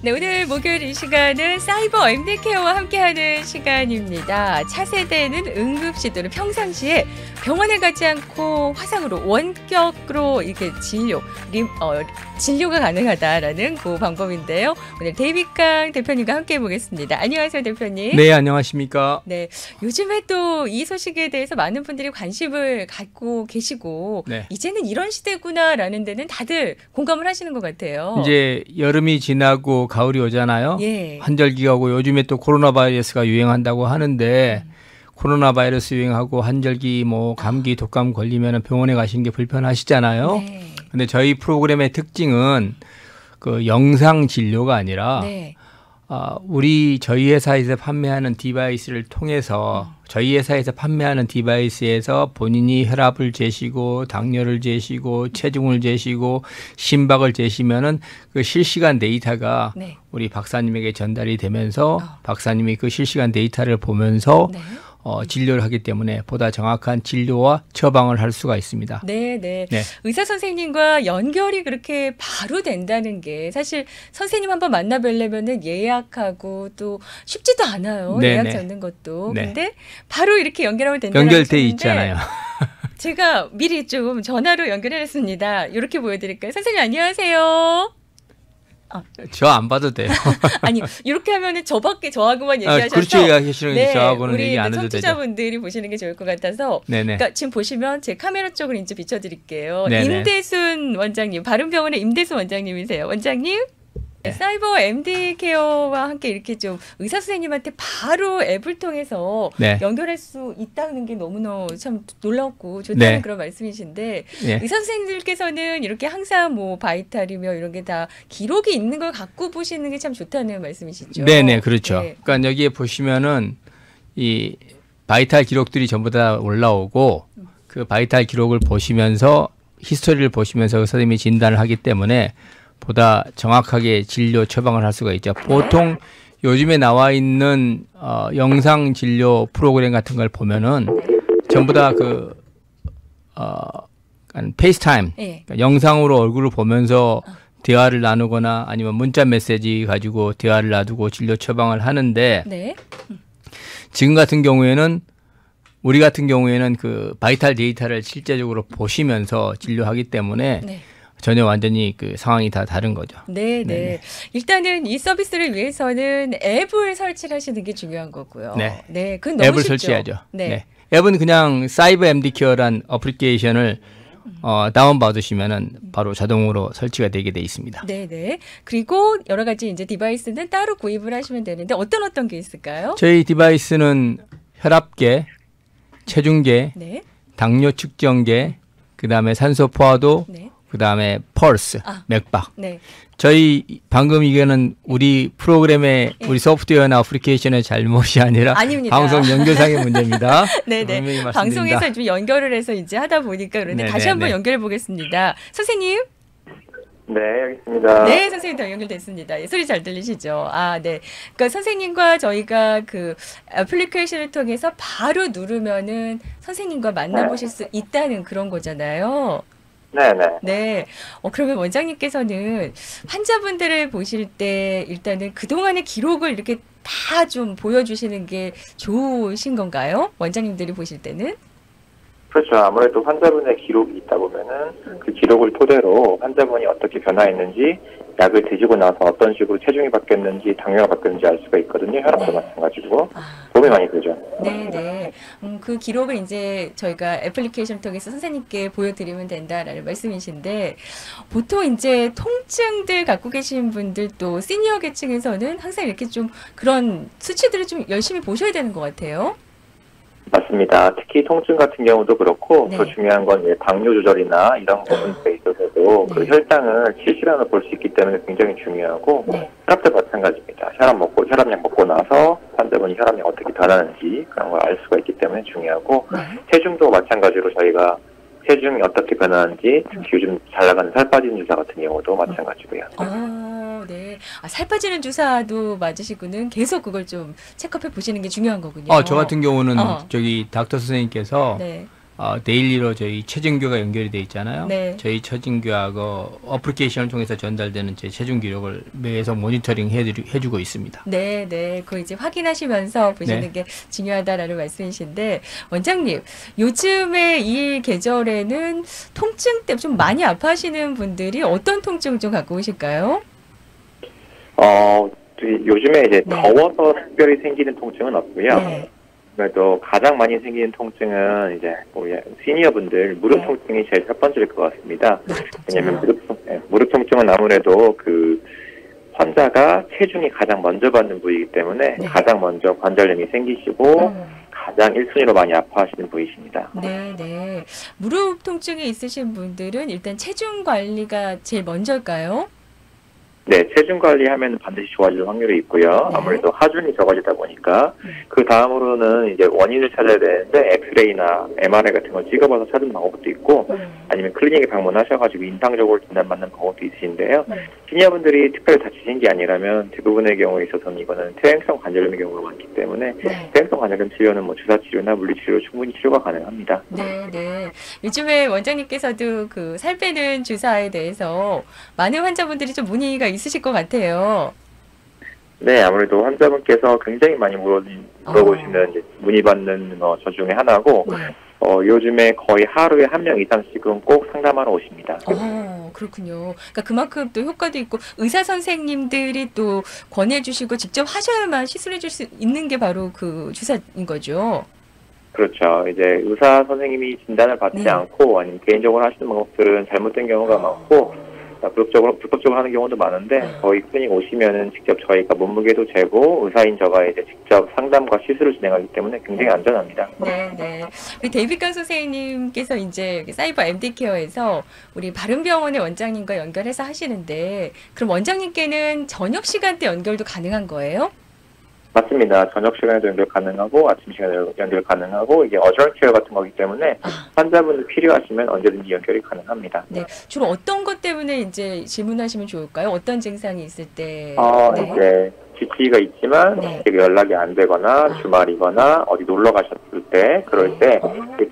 네, 오늘 목요일 이 시간은 사이버 MD 케어와 함께하는 시간입니다. 차세대는 응급시도를 평상시에 병원에 가지 않고 화상으로 원격으로 이렇게 진료가 가능하다라는 그 방법인데요. 오늘 데이비강 대표님과 함께 해보겠습니다. 안녕하세요, 대표님. 네, 안녕하십니까. 네, 요즘에 또 이 소식에 대해서 많은 분들이 관심을 갖고 계시고 네. 이제는 이런 시대구나라는 데는 다들 공감을 하시는 것 같아요. 이제 여름이 지나고 가을이 오잖아요. 예. 한절기가 오고 요즘에 또 코로나 바이러스가 유행한다고 하는데 코로나 바이러스 유행하고 한절기 뭐 감기 독감 걸리면 병원에 가시는 게 불편하시잖아요. 네. 근데 저희 프로그램의 특징은 그 영상 진료가 아니라 네. 저희 회사에서 판매하는 디바이스를 통해서 저희 회사에서 판매하는 디바이스에서 본인이 혈압을 재시고 당뇨를 재시고 체중을 재시고 심박을 재시면은 그 실시간 데이터가 네. 우리 박사님에게 전달이 되면서 박사님이 그 실시간 데이터를 보면서 네. 진료를 하기 때문에 보다 정확한 진료와 처방을 할 수가 있습니다. 네, 네. 네. 의사 선생님과 연결이 그렇게 바로 된다는 게 사실 선생님 한번 만나뵈려면은 예약하고 또 쉽지도 않아요. 네, 예약 네. 잡는 것도. 네. 근데 바로 이렇게 연결하면 된다는 연결돼 있잖아요. 제가 미리 좀 전화로 연결했습니다. 이렇게 보여드릴까요? 선생님 안녕하세요. 저 안 봐도 돼요. 아니 이렇게 하면은 저하고만 얘기하셔서 그렇죠. 얘기하시는 게 네, 저하고는 우리 얘기 안 해도 되죠. 청취자분들이 보시는 게 좋을 것 같아서 네네. 그러니까 지금 보시면 제 카메라 쪽을 이제 비춰드릴게요. 네네. 임대순 원장님, 바른병원의 임대순 원장님이세요. 원장님. 네. 사이버 MD 케어와 함께 이렇게 좀 의사 선생님한테 바로 앱을 통해서 네. 연결할 수 있다는 게 너무너무 참 놀랍고 좋다는 네. 그런 말씀이신데 네. 의사 선생님들께서는 이렇게 항상 뭐 바이탈이며 이런 게 다 기록이 있는 걸 갖고 보시는 게 참 좋다는 말씀이시죠. 네네, 그렇죠. 네. 그러니까 여기에 보시면은 이 바이탈 기록들이 전부 다 올라오고 그 바이탈 기록을 보시면서 히스토리를 보시면서 선생님이 진단을 하기 때문에 보다 정확하게 진료 처방을 할 수가 있죠. 보통 요즘에 나와 있는 영상 진료 프로그램 같은 걸 보면은 전부 다 페이스타임, 네. 그러니까 영상으로 얼굴을 보면서 대화를 나누거나 아니면 문자 메시지 가지고 대화를 놔두고 진료 처방을 하는데 네. 지금 같은 경우에는 우리 같은 경우에는 그 바이탈 데이터를 실제적으로 보시면서 진료하기 때문에 네. 전혀 완전히 그 상황이 다 다른 거죠. 네, 네. 일단은 이 서비스를 위해서는 앱을 설치를 하시는 게 중요한 거고요. 네. 네, 그건 너무 앱을 쉽죠. 설치하죠. 네. 네. 앱은 그냥 사이버 MD 케어란 어플리케이션을 다운받으시면은 바로 자동으로 설치가 되게 돼 있습니다. 네, 네. 그리고 여러 가지 이제 디바이스는 따로 구입을 하시면 되는데 어떤 게 있을까요? 저희 디바이스는 혈압계, 체중계, 네. 당뇨 측정계, 그다음에 산소 포화도, 네. 그다음에 펄스, 맥박. 네. 저희 방금 이거는 우리 프로그램의 우리 소프트웨어나 어플리케이션의 잘못이 아니라 아닙니다. 방송 연결상의 문제입니다. 네, 네. 분명히 말씀드립니다. 방송에서 좀 연결을 해서 이제 하다 보니까 그런데 네, 다시 네, 한번 네. 연결해 보겠습니다. 선생님. 네, 여기 있습니다. 네, 선생님 더 연결됐습니다. 예, 소리 잘 들리시죠? 네. 그러니까 선생님과 저희가 그 애플리케이션을 통해서 바로 누르면은 선생님과 만나보실 수 있다는 그런 거잖아요. 네네. 네. 그러면 원장님께서는 환자분들을 보실 때 일단은 그동안의 기록을 이렇게 다 좀 보여주시는 게 좋으신 건가요? 원장님들이 보실 때는? 그렇죠. 아무래도 환자분의 기록이 있다 보면은 그 기록을 토대로 환자분이 어떻게 변화했는지, 약을 드시고 나서 어떤 식으로 체중이 바뀌었는지, 당뇨가 바뀌었는지 알 수가 있거든요. 혈압도 마찬가지고. 도움이 많이 되죠. 네, 네. 그 기록을 이제 저희가 애플리케이션 통해서 선생님께 보여드리면 된다라는 말씀이신데, 보통 이제 통증들 갖고 계신 분들 또 시니어 계층에서는 항상 이렇게 좀 그런 수치들을 좀 열심히 보셔야 되는 것 같아요. 맞습니다. 특히 통증 같은 경우도 그렇고, 네. 더 중요한 건 당뇨 조절이나 이런 부분에 있어서도 네. 그 혈당을 실시간으로 볼 수 있기 때문에 굉장히 중요하고, 네. 혈압도 마찬가지입니다. 혈압약 먹고 나서 환자분이 혈압이 어떻게 변하는지 그런 걸 알 수가 있기 때문에 중요하고, 네. 체중도 마찬가지로 저희가 체중이 어떻게 변하는지, 특히 요즘 잘 나가는 살 빠지는 주사 같은 경우도 마찬가지고요. 네. 살 빠지는 주사도 맞으시고는 계속 그걸 좀 체크해 보시는 게 중요한 거군요. 저 같은 경우는 어. 저기 닥터 선생님께서 네. 데일리로 저희 최종교가 연결이 돼 있잖아요. 네. 저희 최종교하고 어플리케이션을 통해서 전달되는 제 체중 기록을 매해서 모니터링 해주고 있습니다. 네, 네. 그거 이제 확인하시면서 보시는 네. 게 중요하다라는 말씀이신데, 원장님, 요즘에 이 계절에는 통증 때문에 좀 많이 아파하시는 분들이 어떤 통증을 좀 갖고 오실까요? 요즘에 이제 네. 더워서 특별히 생기는 통증은 없고요. 네. 그래도 가장 많이 생기는 통증은 이제 우리 시니어분들 무릎 네. 통증이 제일 첫 번째일 것 같습니다. 무릎 왜냐하면 통증이요? 무릎 통증은 아무래도 그 환자가 체중이 가장 먼저 받는 부위이기 때문에 네. 가장 먼저 관절염이 생기시고 가장 1순위로 많이 아파하시는 부위십니다. 네, 네. 무릎 통증이 있으신 분들은 일단 체중 관리가 제일 먼저일까요? 네, 체중 관리하면 반드시 좋아질 확률이 있고요. 네. 아무래도 하중이 적어지다 보니까 그 다음으로는 이제 원인을 찾아야 되는데 엑스레이나 MRI 같은 걸 찍어봐서 찾는 방법도 있고 아니면 클리닉에 방문하셔가지고 임상적으로 진단받는 방법도 있으신데요. 시니어분들이 특별히 다치신 게 아니라면 대부분의 경우에 있어서는 이거는 퇴행성 관절염의 경우가 많기 때문에 네. 퇴행성 관절염 치료는 뭐 주사 치료나 물리 치료 충분히 치료가 가능합니다. 네, 네. 요즘에 원장님께서도 그 살 빼는 주사에 대해서 많은 환자분들이 좀 문의가 있으실 것 같아요. 네, 아무래도 환자분께서 굉장히 많이 물어보시는 이제 문의받는 저 중에 하나고 네. 요즘에 거의 하루에 한 명 이상씩은 꼭 상담하러 오십니다. 그렇군요. 그러니까 그만큼 또 효과도 있고 의사 선생님들이 또 권해주시고 직접 하셔야만 시술해줄 수 있는 게 바로 그 주사인 거죠. 그렇죠. 이제 의사 선생님이 진단을 받지 네. 않고 아니면 개인적으로 하시는 방법들은 잘못된 경우가 많고 불법적으로 하는 경우도 많은데 저희 클리닉 오시면은 직접 저희가 몸무게도 재고 의사인 저가 이제 직접 상담과 시술을 진행하기 때문에 굉장히 안전합니다. 네, 네. 우리 데이비강 선생님께서 이제 여기 사이버 MD 케어에서 우리 바른병원의 원장님과 연결해서 하시는데 그럼 원장님께는 저녁 시간대 연결도 가능한 거예요? 맞습니다. 저녁 시간에도 연결 가능하고 아침 시간에도 연결 가능하고 이게 어저런 케어 같은 거기 때문에 환자분들 필요하시면 언제든지 연결이 가능합니다. 네. 주로 어떤 것 때문에 이제 질문하시면 좋을까요? 어떤 증상이 있을 때? 네. 이제 지치기가 있지만 네. 연락이 안 되거나 주말이거나 어디 놀러 가셨을 때 그럴 때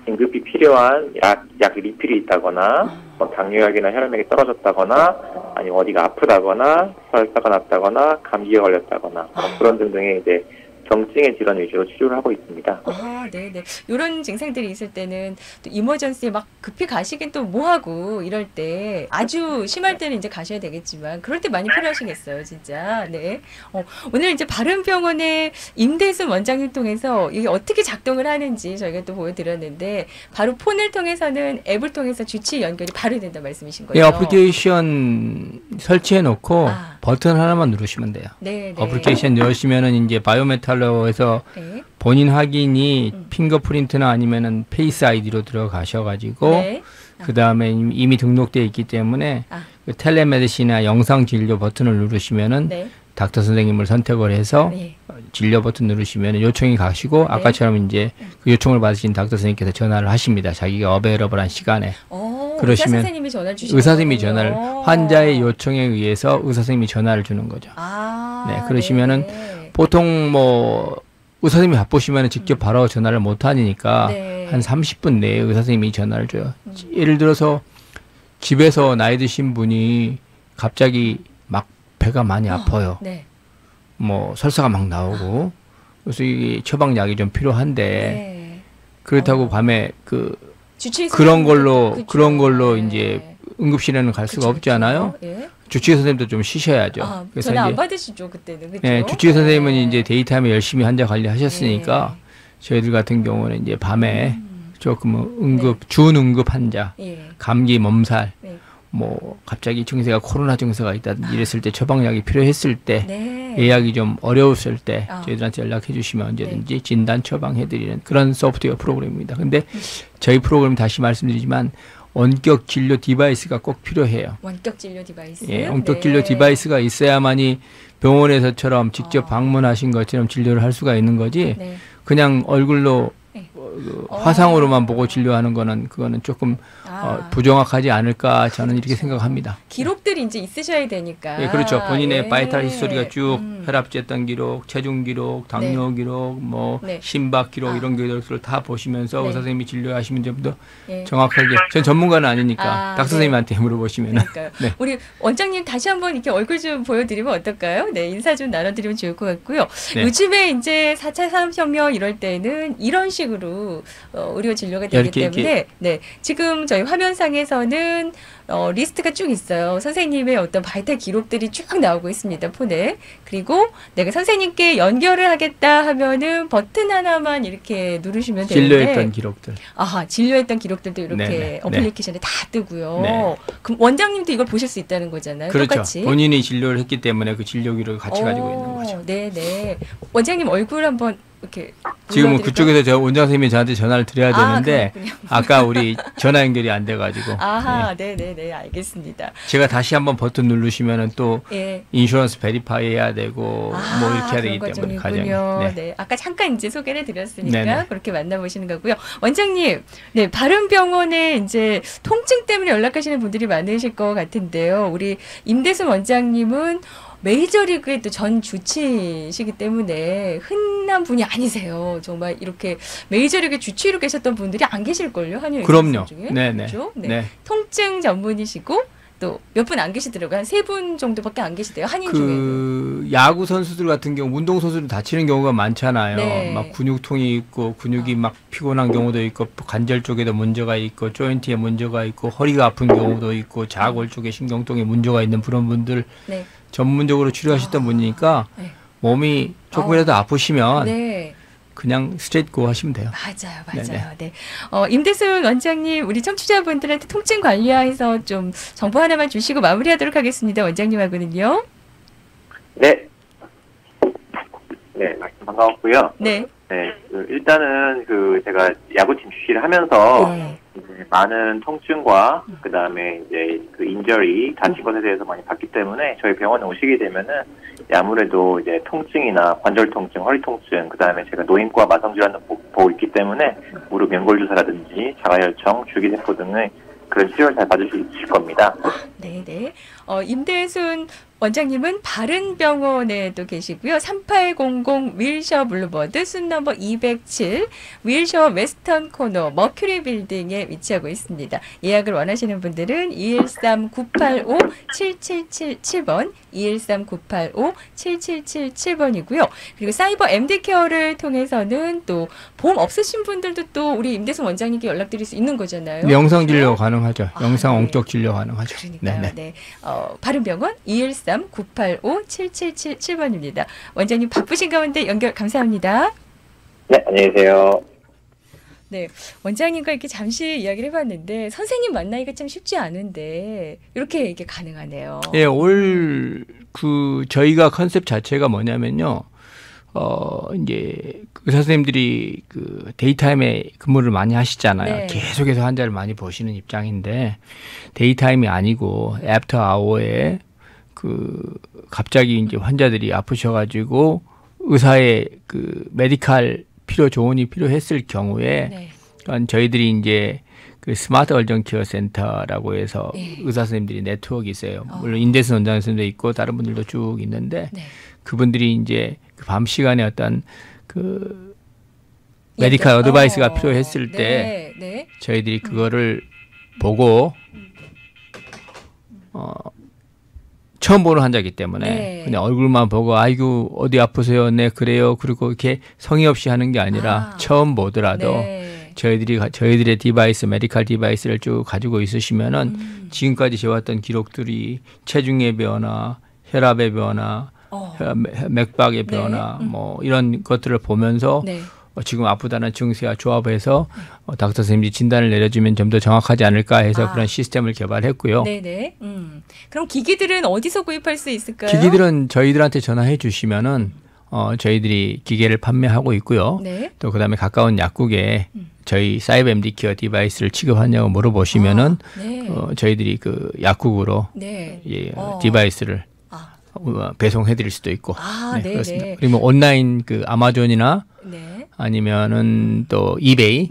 긴급히 필요한 약 리필이 있다거나 뭐 당뇨약이나 혈압약이 떨어졌다거나 아니면 어디가 아프다거나 설사가 났다거나 감기에 걸렸다거나 그런 등등의 이제 경증의 질환 위주로 치료를 하고 있습니다. 네네. 이런 증상들이 있을 때는 또 이머전시에 막 급히 가시긴 또 뭐하고 이럴 때 아주 심할 때는 이제 가셔야 되겠지만 그럴 때 많이 필요하시겠어요, 진짜. 네. 오늘 이제 바른병원의 임대순 원장님 통해서 이게 어떻게 작동을 하는지 저희가 또 보여드렸는데 바로 폰을 통해서는 앱을 통해서 주치 연결이 바로 된다 말씀이신 거죠? 네, 어플리케이션 설치해 놓고 버튼 하나만 누르시면 돼요. 네, 네. 어플리케이션 누르시면은 이제 바이오메탈로에서 네. 본인 확인이 핑거프린트나 아니면은 페이스 아이디로 들어가셔가지고 네. 그 다음에 이미 등록되어 있기 때문에 그 텔레메디신이나 영상 진료 버튼을 누르시면은 네. 닥터 선생님을 선택을 해서 네. 진료 버튼 누르시면 요청이 가시고 아까처럼 이제 그 요청을 받으신 닥터 선생님께서 전화를 하십니다. 자기가 어베이러블한 시간에. 의사 선생님이 전화를 주시는 의사 선생님이 전화를 환자의 요청에 의해서 의사 선생님이 전화를 주는 거죠. 네, 그러시면은 네네. 보통 뭐 의사 선생님이 바쁘시면 직접 바로 전화를 못 하니까 네. 한 30분 내에 의사 선생님이 전화를 줘요. 예를 들어서 집에서 나이 드신 분이 갑자기 막 배가 많이 아파요. 네. 뭐 설사가 막 나오고 그래서 이 처방약이 좀 필요한데 그렇다고 밤에 그런 걸로 이제 응급실에는 갈 수가 없잖아요. 주치의 선생님도 좀 쉬셔야죠. 그래서 전화 안 받으시죠 그때는, 그렇죠? 네, 주치의 선생님은 이제 데이타임에 열심히 환자 관리하셨으니까 저희들 같은 경우는 이제 밤에 조금 준응급 환자, 감기, 몸살, 뭐 갑자기 증세가 코로나 증세가 있다든지 이랬을 때 처방약이 필요했을 때 예약이 좀 어려웠을 때 저희들한테 연락해 주시면 언제든지 진단 처방해드리는 그런 소프트웨어 프로그램입니다. 근데 저희 프로그램 다시 말씀드리지만 원격 진료 디바이스가 꼭 필요해요. 원격 진료 디바이스? 예, 원격 진료 디바이스가 있어야만이 병원에서처럼 직접 방문하신 것처럼 진료를 할 수가 있는 거지 그냥 얼굴로 화상으로만 보고 진료하는 거는 그거는 조금 부정확하지 않을까 저는 이렇게 생각합니다. 기록들이 이제 있으셔야 되니까. 예, 그렇죠. 본인의 바이탈 히스토리가 쭉 혈압 재단 기록, 체중 기록, 당뇨 기록, 뭐 네. 심박 기록 이런 기록들을 다 보시면서 네. 의사 선생님이 진료하시면 좀 더 네. 정확하게. 전 전문가는 아니니까 닥터 네. 선생님한테 물어보시면은. 그러니까요. 네. 우리 원장님 다시 한번 이렇게 얼굴 좀 보여드리면 어떨까요? 네, 인사 좀 나눠드리면 좋을 것 같고요. 네. 요즘에 이제 4차 산업혁명 이럴 때는 이런 식으로 의료 진료가 되기 이렇게, 때문에 네, 지금 저희 화면상에서는 리스트가 쭉 있어요. 선생님의 어떤 바이탈 기록들이 쭉 나오고 있습니다. 폰에. 그리고 내가 선생님께 연결을 하겠다 하면은 버튼 하나만 이렇게 누르시면 되는데 진료했던 기록들. 아하, 진료했던 기록들도 이렇게 네네. 어플리케이션에 다 뜨고요. 네. 그럼 원장님도 이걸 보실 수 있다는 거잖아요. 그렇죠. 똑같이. 본인이 진료를 했기 때문에 그 진료 기록을 같이 가지고 있는 거죠. 네네. 원장님 얼굴 한번 이렇게 지금은 불러드릴까요? 그쪽에서 저 원장 선생님이 저한테 전화를 드려야 되는데 그렇군요. 아까 우리 전화 연결이 안 돼가지고 아하, 네네네, 알겠습니다. 제가 다시 한번 버튼 누르시면은 또 예. 인슈런스 베리파이 해야 되고 뭐 이렇게 해야 되기 그런 때문에 거 좀 있군요. 가정이. 네. 아까 잠깐 이제 소개를 드렸으니까 네네. 그렇게 만나보시는 거고요. 원장님, 네, 바른병원에 이제 통증 때문에 연락하시는 분들이 많으실 것 같은데요. 우리 임대순 원장님은 메이저리그의 또 전 주치시기 때문에 흔한 분이 아니세요. 정말 이렇게 메이저리그 주치로 계셨던 분들이 안 계실걸요, 한일 그럼요. 중에. 네네. 그렇죠? 네. 네. 통증 전문이시고 또 몇 분 안 계시더라고요. 한 3분 정도밖에 안 계시대요. 한인 중에도. 그 야구 선수들 같은 경우 운동 선수들 다치는 경우가 많잖아요. 네. 막 근육통이 있고 근육이 막 피곤한 경우도 있고 관절 쪽에도 문제가 있고 조인트에 문제가 있고 허리가 아픈 경우도 있고 자골 쪽에 신경통에 문제가 있는 그런 분들 네. 전문적으로 치료하셨던 분이니까 네. 몸이 조금이라도 아프시면 네. 그냥 스트레이트 고 하시면 돼요. 맞아요. 네네. 네. 임대순 원장님, 우리 청취자분들한테 통증 관리해서 좀 정보 하나만 주시고 마무리하도록 하겠습니다. 원장님하고는요. 네. 네, 말씀 반가웠고요. 네. 네, 일단은 제가 야구팀 주치를 하면서 네. 이제 많은 통증과 그다음에 이제 그 인저리 다친 것에 대해서 많이 봤기 때문에 저희 병원에 오시게 되면은 아무래도 이제 통증이나 관절 통증, 허리 통증, 그다음에 제가 노인과 마성질환을 보고 있기 때문에 무릎 연골 주사라든지 자가혈청, 줄기세포 등의 그런 치료를 잘 받을 수 있을 겁니다. 네네. 임대순 원장님은 바른병원에도 계시고요. 3800 윌셔 블루버드 순 넘버 207 윌셔 웨스턴 코너 머큐리 빌딩에 위치하고 있습니다. 예약을 원하시는 분들은 213-985-7777번 213-985-7777번이고요. 그리고 사이버 MD케어를 통해서는 또 보험 없으신 분들도 또 우리 임대순 원장님께 연락드릴 수 있는 거잖아요. 영상 진료 가능하죠. 영상 네. 원격 진료 가능하죠. 그러니까요. 네네. 네. 바른병원 213-985-7777번입니다. 원장님 바쁘신 가운데 연결 감사합니다. 네, 안녕히 계세요. 네, 원장님과 이렇게 잠시 이야기를 해봤는데 선생님 만나기가 참 쉽지 않은데 이렇게 이게 가능하네요. 예, 올 저희가 컨셉 자체가 뭐냐면요. 이제 의사 선생님들이 데이타임에 근무를 많이 하시잖아요. 네. 계속해서 환자를 많이 보시는 입장인데 데이타임이 아니고 애프터 아워에 갑자기 이제 환자들이 아프셔가지고 의사의 메디칼 조언이 필요했을 경우에 네. 저희들이 이제 스마트 얼전 케어 센터라고 해서 네. 의사 선생님들이 네트워크 있어요. 물론 인대순 원장 선생님도 있고 다른 분들도 쭉 있는데 네. 그분들이 이제 밤 시간에 어떤 메디칼 어드바이스가 필요했을 때 네. 저희들이 그거를 보고 처음 보는 환자이기 때문에 네. 그냥 얼굴만 보고 아이고 어디 아프세요? 네 그래요. 그리고 이렇게 성의 없이 하는 게 아니라 처음 보더라도 네. 저희들의 디바이스, 메디칼 디바이스를 쭉 가지고 있으시면은 지금까지 재왔던 기록들이 체중의 변화, 혈압의 변화, 맥박의 변화, 뭐 이런 것들을 보면서 네. 지금 아프다는 증세와 조합해서 닥터 선생님이 진단을 내려주면 좀 더 정확하지 않을까 해서 그런 시스템을 개발했고요. 네네. 그럼 기기들은 어디서 구입할 수 있을까요? 기기들은 저희들한테 전화해 주시면은 저희들이 기계를 판매하고 있고요. 네. 또 그다음에 가까운 약국에 저희 사이버 MD 케어 디바이스를 취급하냐고 물어보시면은 네. 저희들이 약국으로 네. 디바이스를 배송해 드릴 수도 있고. 네, 네, 그렇습니다. 네. 그리고 온라인 아마존이나 네. 아니면은 또 이베이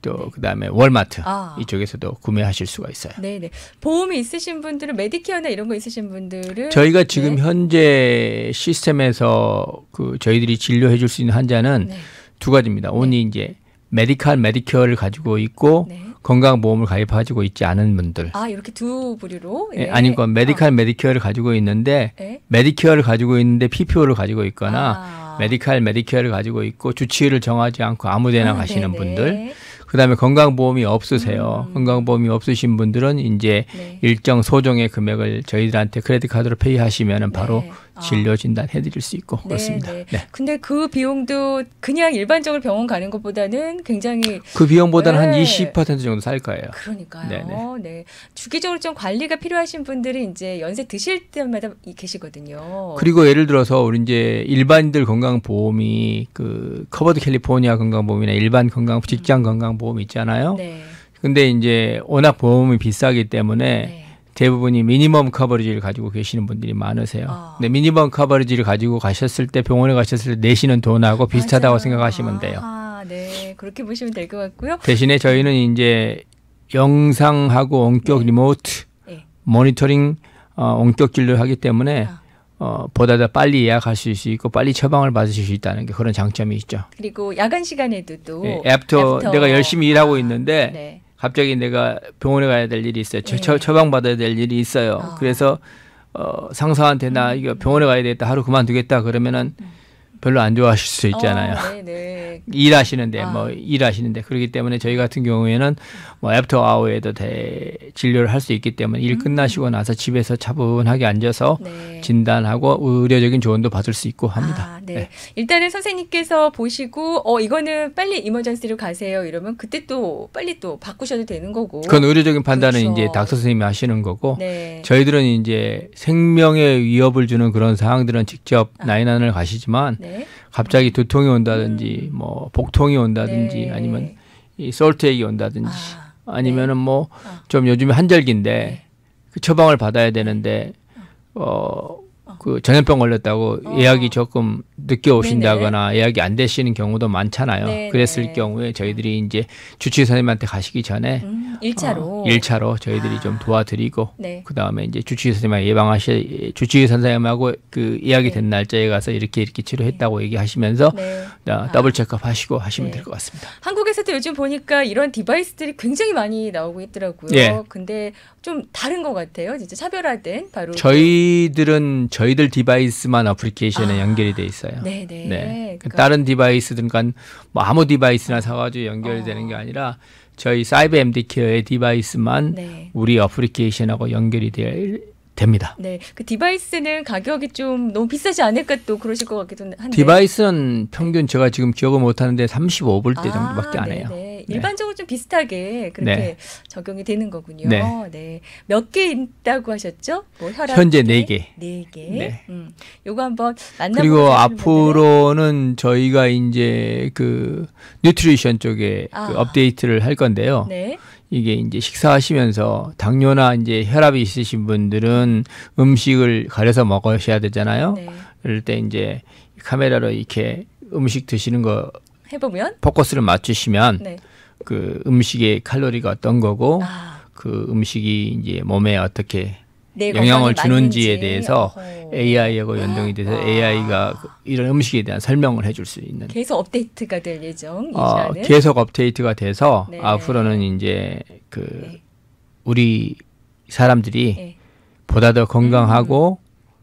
또 네. 그다음에 월마트 아. 이쪽에서도 구매하실 수가 있어요. 네네. 보험이 있으신 분들은 메디케어나 이런 거 있으신 분들은 저희가 지금 네. 현재 시스템에서 그 저희들이 진료해 줄 수 있는 환자는 네. 두 가지입니다. 오니 이제 메디칼 메디케어를 가지고 있고 네. 건강보험을 가입하고 있지 않은 분들. 아 이렇게 두 부류로. 예, 아니면 메디칼 메디케어를 가지고 있는데 네. 메디케어를 가지고 있는데 PPO를 가지고 있거나 아. 메디칼 메디케어를 가지고 있고 주치의를 정하지 않고 아무데나 가시는 네네. 분들. 그다음에 건강보험이 없으세요. 건강보험이 없으신 분들은 이제 네. 일정 소정의 금액을 저희들한테 크레딧 카드로 페이하시면은 바로 네. 아. 진료 진단 해드릴 수 있고 그렇습니다. 네. 네. 근데 그 비용도 그냥 일반적으로 병원 가는 것보다는 굉장히 그 비용보다는 한 네. 20% 정도 살 거예요. 그러니까요. 네네. 네. 주기적으로 좀 관리가 필요하신 분들이 이제 연세 드실 때마다 계시거든요. 그리고 예를 들어서 우리 이제 일반인들 건강보험이 그 커버드 캘리포니아 건강보험이나 일반 직장 건강보험 있잖아요. 네. 근데 이제 워낙 보험이 비싸기 때문에 네. 대부분이 미니멈 커버리지를 가지고 계시는 분들이 많으세요. 아. 근데 미니멈 커버리지를 가지고 가셨을 때 병원에 가셨을 때 내시는 돈하고 비슷하다고 맞아요. 생각하시면 돼요. 아, 네. 그렇게 보시면 될 것 같고요. 대신에 저희는 이제 영상하고 원격 네. 리모트 네. 모니터링 원격 진료를 하기 때문에 아. 보다 더 빨리 예약하실 수 있고 빨리 처방을 받으실 수 있다는 게 그런 장점이 있죠. 그리고 야간 시간에도 또 예, 애프터 내가 열심히 일하고 있는데 네. 갑자기 내가 병원에 가야 될 일이 있어요. 네. 처방 받아야 될 일이 있어요. 아. 그래서 상사한테 나 이거 병원에 가야 되겠다. 하루 그만두겠다. 그러면은 별로 안 좋아하실 수 있잖아요. 네네. 일하시는데 아. 일하시는데 그렇기 때문에 저희 같은 경우에는 뭐 애프터 아워에도 진료를 할 수 있기 때문에 일 끝나시고 나서 집에서 차분하게 앉아서 네. 진단하고 의료적인 조언도 받을 수 있고 합니다. 아, 네. 일단은 선생님께서 보시고 이거는 빨리 이머전시로 가세요. 이러면 그때 또 빨리 또 바꾸셔도 되는 거고. 그건 의료적인 판단은 그렇죠. 이제 닥터 선생님이 하시는 거고 네. 저희들은 이제 생명에 위협을 주는 그런 상황들은 직접 나인원을 가시지만 네. 갑자기 두통이 온다든지 뭐 복통이 온다든지 네. 아니면 이 솔트액이 온다든지 아, 아니면은 뭐 아. 좀 요즘에 한절기인데 네. 그 처방을 받아야 되는데 그 전염병 걸렸다고 예약이 조금 늦게 오신다거나 예약이 안 되시는 경우도 많잖아요. 네네. 그랬을 경우에 저희들이 이제 주치의 선생님한테 가시기 전에 1차로. 1차로 저희들이 좀 도와드리고 네. 그다음에 이제 주치의 선생님하고 주치의 선생님하고 그 예약이 된 날짜에 가서 이렇게 치료했다고 얘기하시면서 네. 더블 체크업 하시고 하시면 네. 될 것 같습니다. 한국에서도 요즘 보니까 이런 디바이스들이 굉장히 많이 나오고 있더라고요. 예. 근데 좀 다른 것 같아요. 진짜 차별화된 바로. 저희들은 저희들 디바이스만 어플리케이션에 연결이 돼 있어요. 네네. 네. 그러니까 다른 디바이스든 뭐 아무 디바이스나 사가지고 연결이 되는 게 아니라 저희 사이버 MD 케어의 디바이스만 네. 우리 어플리케이션하고 연결이 됩니다. 네. 그 디바이스는 가격이 좀 너무 비싸지 않을까 또 그러실 것 같기도 한데. 디바이스는 평균 제가 지금 기억을 못하는데 35불대 정도밖에 안 해요. 네네. 네. 일반적으로 좀 비슷하게 그렇게 네. 적용이 되는 거군요. 네. 네. 몇 개 있다고 하셨죠? 뭐 혈압 현재 4개. 4개. 네. 요거 한번 만나보고 그리고 하시는 분들은 앞으로는 저희가 이제 그 뉴트리션 쪽에 아. 그 업데이트를 할 건데요. 네. 이게 이제 식사하시면서 당뇨나 이제 혈압이 있으신 분들은 음식을 가려서 먹으셔야 되잖아요. 네. 그럴 때 이제 카메라로 이렇게 음식 드시는 거 해보면 포커스를 맞추시면 네. 그 음식의 칼로리가 어떤 거고 아, 그 음식이 이제 몸에 어떻게 내 영향을 건강에 주는지에 맞는지. 대해서 어허. AI하고 연동이 돼서 와. AI가 이런 음식에 대한 설명을 해줄 수 있는 계속 업데이트가 될 예정. 이 시간은. 계속 업데이트가 돼서 네. 앞으로는 이제 그 네. 우리 사람들이 네. 보다 더 건강하고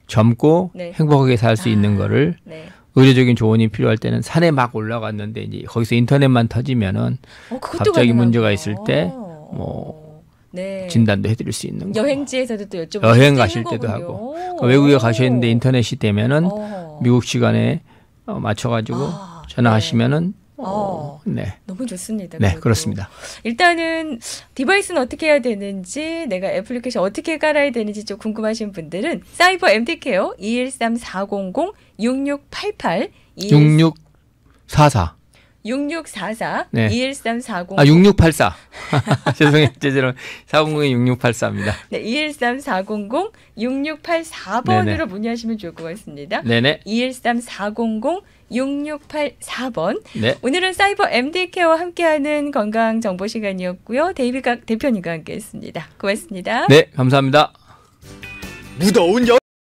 젊고 네. 행복하게 살 수 있는 거를 네. 의료적인 조언이 필요할 때는 산에 막 올라갔는데 이제 거기서 인터넷만 터지면은 그것도 갑자기 가능하구나. 문제가 있을 때 뭐 네. 진단도 해드릴 수 있는 거. 여행지에서도 또 여쭤보실 여행 수 가실 있는 때도 거군요. 하고 그러니까 외국에 가셨는데 인터넷이 되면은 어허. 미국 시간에 맞춰가지고 아, 전화하시면은 네. 네. 너무 좋습니다. 네, 그것도. 그렇습니다. 일단은 디바이스는 어떻게 해야 되는지, 내가 애플리케이션 어떻게 깔아야 되는지 좀 궁금하신 분들은 사이버 MD케어 213-400-6688 6644 6644 네. 21340 6684. 죄송해요. 제대로 400-6684입니다. 네, 213-400 6684번으로 네네. 문의하시면 좋을 것 같습니다. 네네. 213-400 6684번. 네. 오늘은 사이버 MD 케어와 함께하는 건강 정보 시간이었고요. 데이비 대표님과 함께했습니다. 고맙습니다. 네, 감사합니다. 무더운 여름